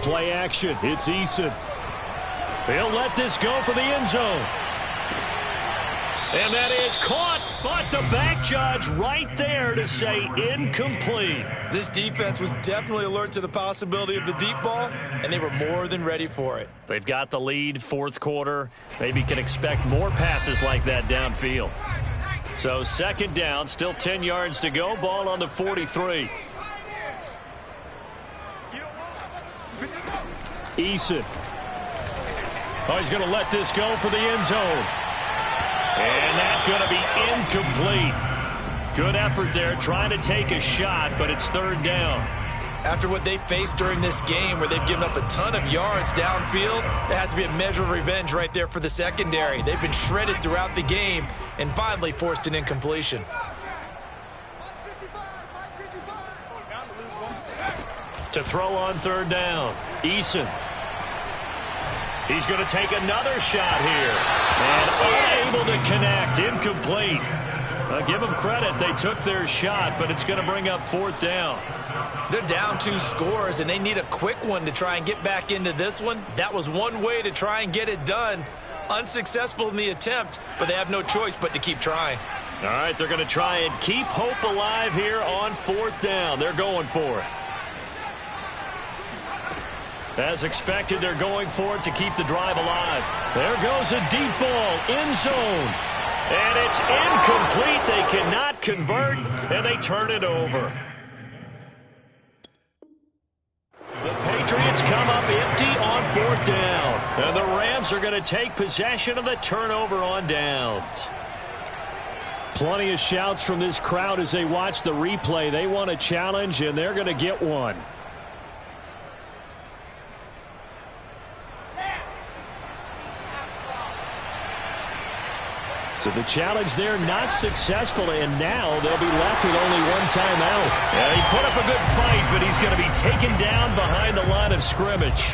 Play action. It's Eason. They'll let this go for the end zone. And that is caught, but the back judge right there to say incomplete. This defense was definitely alert to the possibility of the deep ball, and they were more than ready for it. They've got the lead, 4th quarter. Maybe can expect more passes like that downfield. So 2nd down, still 10 yards to go. Ball on the 43. Eason. Oh, he's going to let this go for the end zone. And that's going to be incomplete. Good effort there, trying to take a shot, but it's 3rd down. After what they faced during this game where they've given up a ton of yards downfield, there has to be a measure of revenge right there for the secondary. They've been shredded throughout the game and finally forced an incompletion. To throw on third down, Eason. He's going to take another shot here. And unable to connect, incomplete. Give them credit, they took their shot, but it's going to bring up fourth down. They're down 2 scores, and they need a quick one to try and get back into this one. That was one way to try and get it done. Unsuccessful in the attempt, but they have no choice but to keep trying. All right, they're going to try and keep hope alive here on fourth down. They're going for it. As expected, they're going for it to keep the drive alive. There goes a deep ball, end zone. And it's incomplete. They cannot convert, and they turn it over. The Patriots come up empty on fourth down. And the Rams are going to take possession of the turnover on downs. Plenty of shouts from this crowd as they watch the replay. They want a challenge, and they're going to get one. So the challenge there not successful, and now they'll be left with only one timeout. Yeah, he put up a good fight, but he's going to be taken down behind the line of scrimmage.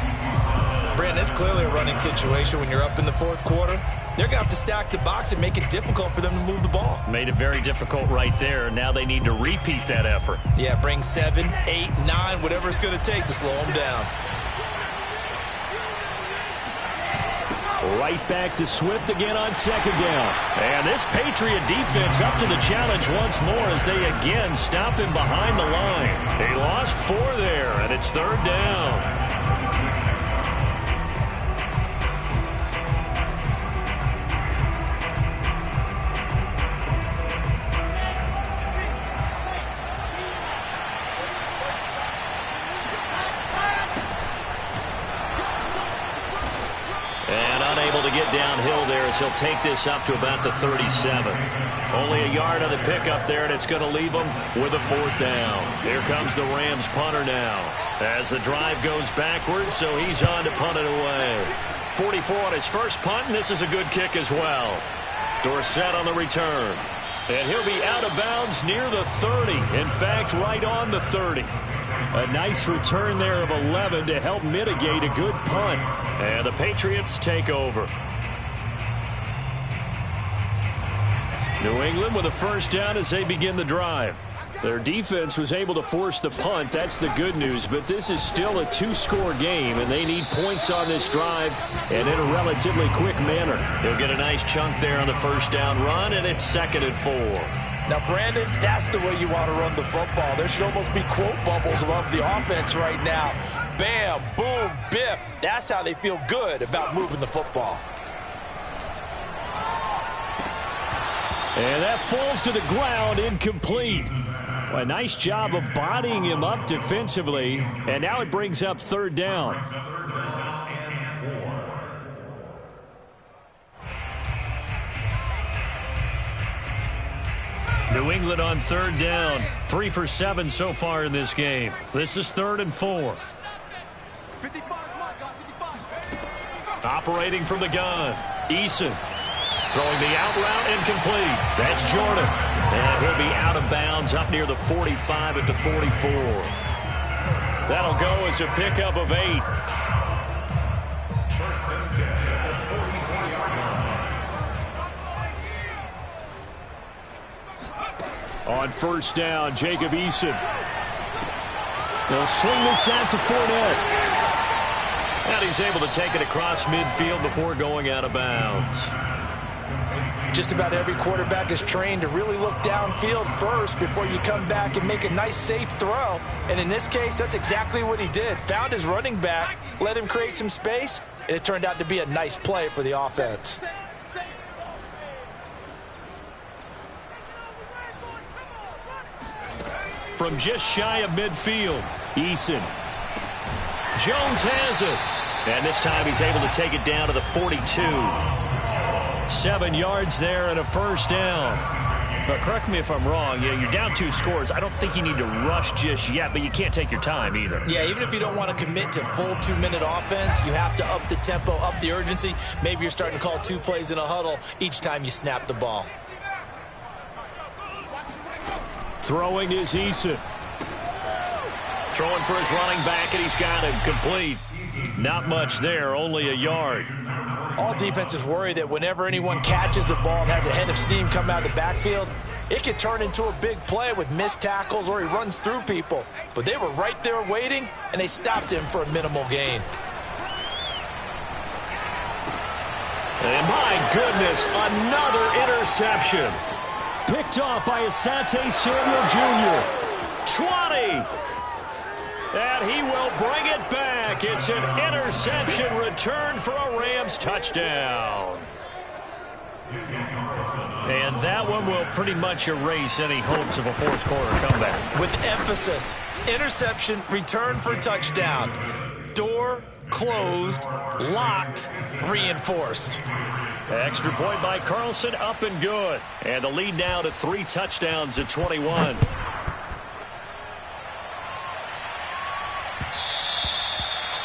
Brandon, it's clearly a running situation when you're up in the fourth quarter. They're going to have to stack the box and make it difficult for them to move the ball. Made it very difficult right there. Now they need to repeat that effort. Yeah, bring 7, 8, 9, whatever it's going to take to slow them down. Right back to Swift again on second down. And this Patriot defense up to the challenge once more as they again stop him behind the line. They lost 4 there, and it's third down. Get downhill there as he'll take this up to about the 37. Only a yard on the pickup there, and it's going to leave them with a fourth down. Here comes the Rams punter now as the drive goes backwards, so he's on to punt it away. 44 on his first punt, and this is a good kick as well. Dorsett on the return. And he'll be out of bounds near the 30. In fact, right on the 30. A nice return there of 11 to help mitigate a good punt. And the Patriots take over. New England with a first down as they begin the drive. Their defense was able to force the punt. That's the good news. But this is still a 2-score game, and they need points on this drive and in a relatively quick manner. He'll get a nice chunk there on the first down run, and it's 2nd and 4. Now, Brandon, that's the way you want to run the football. There should almost be quote bubbles above the offense right now. Bam, boom, biff. That's how they feel good about moving the football. And that falls to the ground, incomplete. A nice job of bodying him up defensively, and now it brings up third down. New England on third down. 3 for 7 so far in this game. This is 3rd and 4. Operating from the gun, Eason. Throwing the out route, incomplete. That's Jordan. And he'll be out of bounds up near the 45 at the 44. That'll go as a pickup of 8. On first down, Jacob Eason. They'll swing this out to Fournette. And he's able to take it across midfield before going out of bounds. Just about every quarterback is trained to really look downfield first before you come back and make a nice, safe throw. And in this case, that's exactly what he did. Found his running back, let him create some space, and it turned out to be a nice play for the offense. From just shy of midfield, Eason. Jones has it. And this time he's able to take it down to the 42. 7 yards there and a first down. But correct me if I'm wrong, you're down 2 scores. I don't think you need to rush just yet, but you can't take your time either. Yeah, even if you don't want to commit to full 2-minute offense, you have to up the tempo, up the urgency. Maybe you're starting to call 2 plays in a huddle each time you snap the ball. Throwing is Eason. Throwing for his running back, and he's got him complete. Not much there, only a yard. All defenses worry that whenever anyone catches the ball and has a head of steam come out of the backfield, it can turn into a big play with missed tackles or he runs through people. But they were right there waiting, and they stopped him for a minimal gain. And my goodness, another interception. Picked off by Asante Samuel Jr. 20. And he will bring it back. It's an interception return for a Rams touchdown. And that one will pretty much erase any hopes of a fourth quarter comeback. With emphasis, interception, return for touchdown. Door closed, locked, reinforced. Extra point by Carlson, up and good. And the lead now to 3 touchdowns at 21.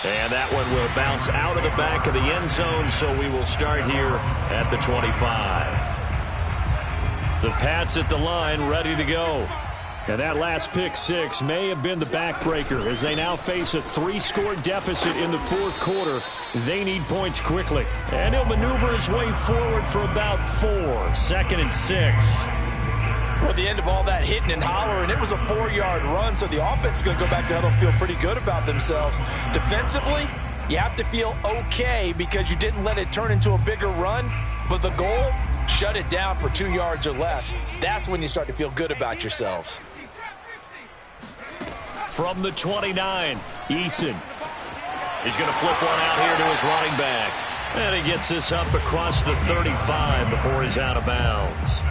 And that one will bounce out of the back of the end zone, so we will start here at the 25. The Pats at the line, ready to go. And that last pick 6 may have been the backbreaker as they now face a 3-score deficit in the fourth quarter. They need points quickly. And he'll maneuver his way forward for about 4. 2nd and 6. Well, at the end of all that hitting and hollering, it was a 4-yard run, so the offense is going to go back to huddle and feel pretty good about themselves. Defensively, you have to feel okay because you didn't let it turn into a bigger run, but the goal, shut it down for 2 yards or less. That's when you start to feel good about yourselves. From the 29, Eason. He's going to flip one out here to his running back. And he gets this up across the 35 before he's out of bounds.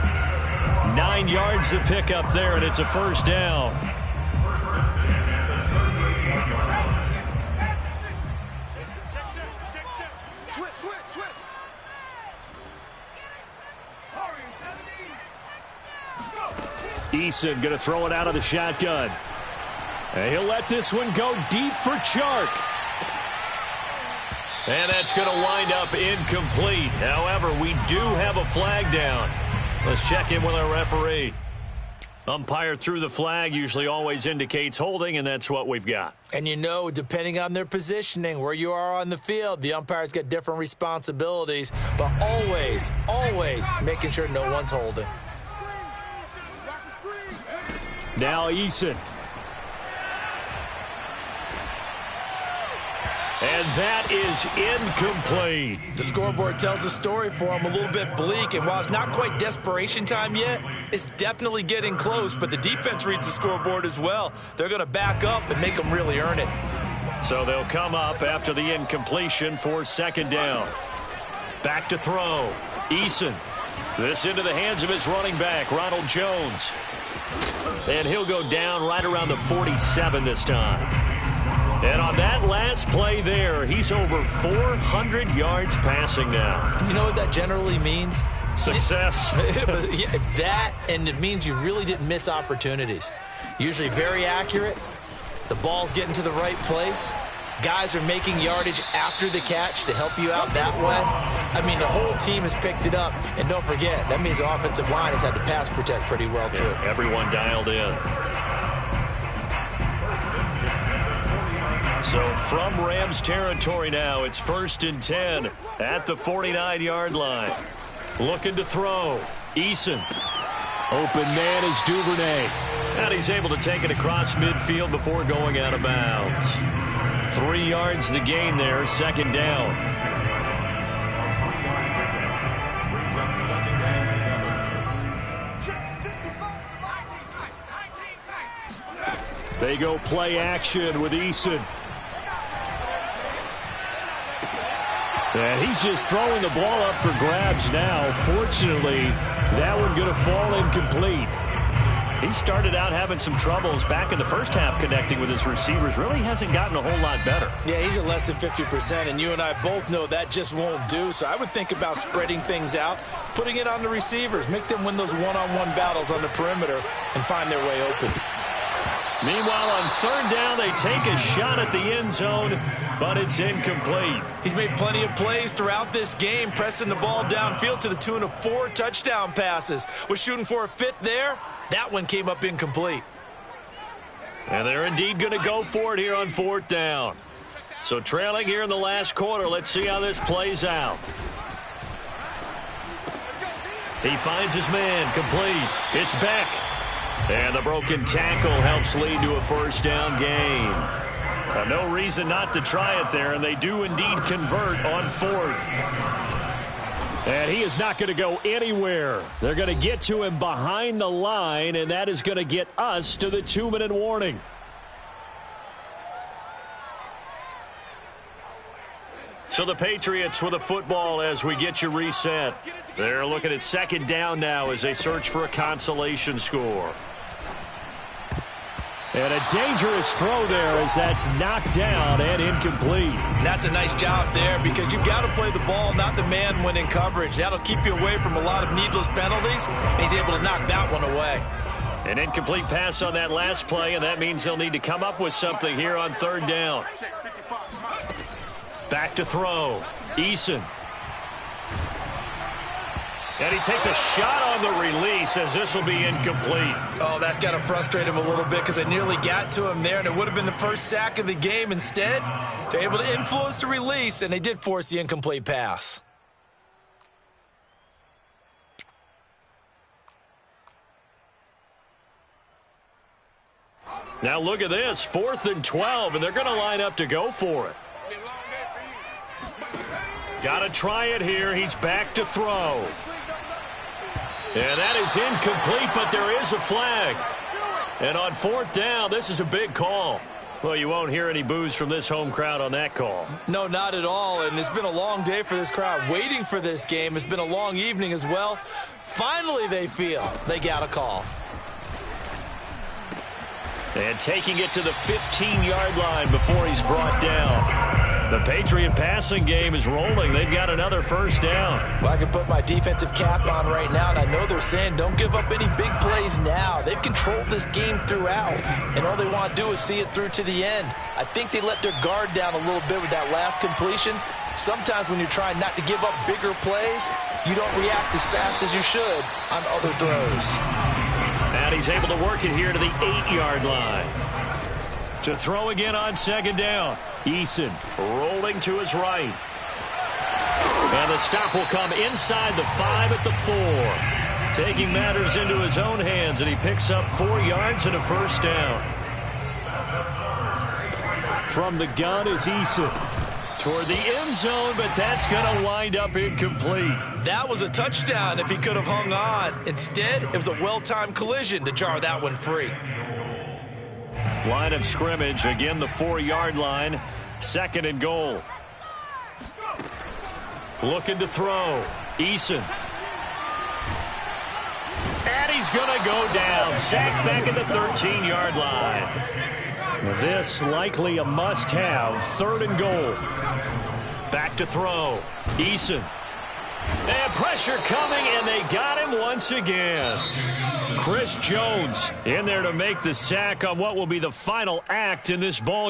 9 yards to pick up there, and it's a first down. Eason going to throw it out of the shotgun. And he'll let this one go deep for Chark. And that's going to wind up incomplete. However, we do have a flag down. Let's check in with our referee. Umpire threw the flag, usually always indicates holding, and that's what we've got. And you know, depending on their positioning, where you are on the field, the umpires get different responsibilities, but always, always making sure no one's holding. Now Eason. And that is incomplete. The scoreboard tells a story for him, a little bit bleak, and while it's not quite desperation time yet, it's definitely getting close, but the defense reads the scoreboard as well. They're going to back up and make them really earn it. So they'll come up after the incompletion for 2nd down. Back to throw. Eason. This into the hands of his running back, Ronald Jones. And he'll go down right around the 47 this time. And on that last play there, he's over 400 yards passing now. You know what that generally means? Success. That, and it means you really didn't miss opportunities. Usually very accurate. The ball's getting to the right place. Guys are making yardage after the catch to help you out that way. I mean, the whole team has picked it up. And don't forget, that means the offensive line has had to pass protect pretty well, too. Yeah, everyone dialed in. So from Rams territory now, it's 1st and 10 at the 49-yard line. Looking to throw. Eason. Open man is Duvernay. And he's able to take it across midfield before going out of bounds. 3 yards the gain there, 2nd down. They go play action with Eason. And he's just throwing the ball up for grabs now. Fortunately, that one going to fall incomplete. He started out having some troubles back in the first half connecting with his receivers. Really hasn't gotten a whole lot better. Yeah, he's at less than 50%, and you and I both know that just won't do. So I would think about spreading things out, putting it on the receivers, make them win those one-on-one battles on the perimeter, and find their way open. Meanwhile, on third down, they take a shot at the end zone, but it's incomplete. He's made plenty of plays throughout this game, pressing the ball downfield to the tune of 4 touchdown passes. Was shooting for a 5th there. That one came up incomplete. And they're indeed going to go for it here on 4th down. So trailing here in the last quarter, let's see how this plays out. He finds his man, complete. It's Beck. And the broken tackle helps lead to a first down gain. No reason not to try it there, and they do indeed convert on 4th. And he is not going to go anywhere. They're going to get to him behind the line, and that is going to get us to the 2-minute warning. So the Patriots with a football as we get you reset. They're looking at 2nd down now as they search for a consolation score. And a dangerous throw there as that's knocked down and incomplete. And that's a nice job there because you've got to play the ball, not the man when in coverage. That'll keep you away from a lot of needless penalties, and he's able to knock that one away. An incomplete pass on that last play, and that means they'll need to come up with something here on 3rd down. Back to throw. Eason. And he takes a shot on the release as this will be incomplete. Oh, that's got to frustrate him a little bit because they nearly got to him there, and it would have been the first sack of the game. Instead, they're able to influence the release, and they did force the incomplete pass. Now look at this, 4th and 12, and they're going to line up to go for it. Got to try it here. He's back to throw. And that is incomplete, but there is a flag. And on 4th down, this is a big call. Well, you won't hear any boos from this home crowd on that call. No, not at all. And it's been a long day for this crowd waiting for this game. It's been a long evening as well. Finally, they feel they got a call. And taking it to the 15-yard line before he's brought down. The Patriot passing game is rolling. They've got another first down. Well, I can put my defensive cap on right now, and I know they're saying don't give up any big plays now. They've controlled this game throughout, and all they want to do is see it through to the end. I think they let their guard down a little bit with that last completion. Sometimes when you're trying not to give up bigger plays, you don't react as fast as you should on other throws. And he's able to work it here to the 8-yard line. To throw again on 2nd down. Eason rolling to his right. And the stop will come inside the 5 at the 4. Taking matters into his own hands, and he picks up 4 yards and a first down. From the gun is Eason. Toward the end zone, but that's going to wind up incomplete. That was a touchdown if he could have hung on. Instead, it was a well-timed collision to jar that one free. Line of scrimmage, again the 4-yard line, 2nd and goal. Looking to throw, Eason. And he's going to go down, sacked back at the 13-yard line. This likely a must-have, 3rd and goal. Back to throw, Eason. And pressure coming, and they got him once again. Chris Jones in there to make the sack on what will be the final act in this ball.